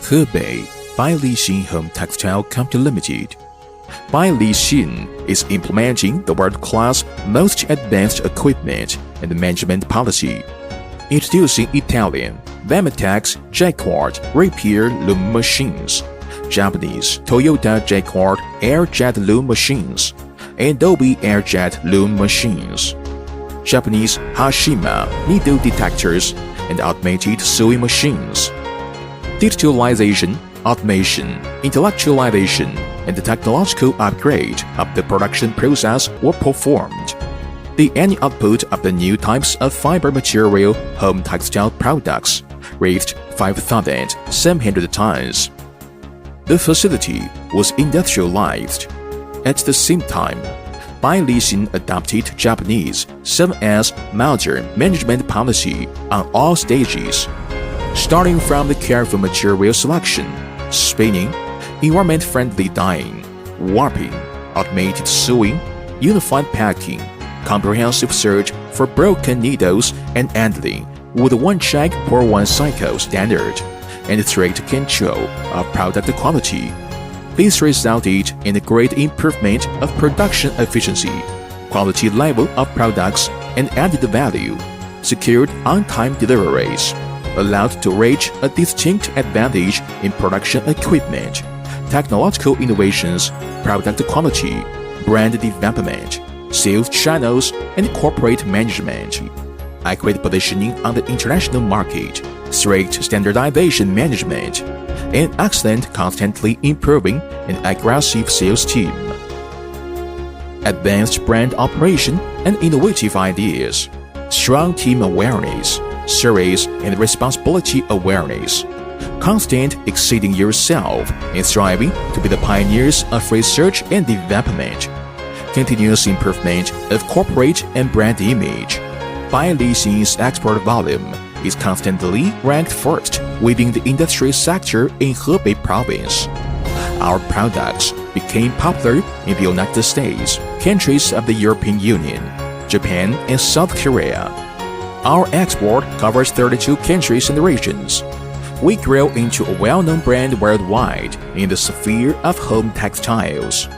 Hebei Bailixin Home Textile Company Limited. Bailixin is implementing the world-class, most advanced equipment and management policy, introducing Italian Vermatex Jacquard repair loom machines, Japanese Toyota Jacquard air-jet loom machines, and Adobe air-jet loom machines, Japanese Hashima needle detectors, and automated sewing machines. Digitalization, automation, intellectualization, and the technological upgrade of the production process were performed. The annual output of the new types of fiber material home textile products reached 5,700 tons. The facility was industrialized. At the same time, Bailixin adopted Japanese 7S modern management policy on all stages, starting from the careful material selection, spinning, environment-friendly dyeing, warping, automated sewing, unified packing, comprehensive search for broken needles and handling with a one-check per one cycle standard, and strict control of product quality. This resulted in a great improvement of production efficiency, quality level of products, and added value, secured on-time deliveries, allowed to reach a distinct advantage in production equipment, technological innovations, product quality, brand development, sales channels, and corporate management, accurate positioning on the international market, strict standardization management, and excellent, constantly improving and aggressive sales team. Advanced brand operation and innovative ideas, strong team awareness, service and responsibility awareness, constant exceeding yourself and striving to be the pioneers of research and development, continuous improvement of corporate and brand image. Bailixin's export volume is constantly ranked first within the industry sector in Hebei province. Our products became popular in the United States, countries of the European Union, Japan, and South Korea. Our export covers 32 countries and regions. We grew into a well-known brand worldwide in the sphere of home textiles.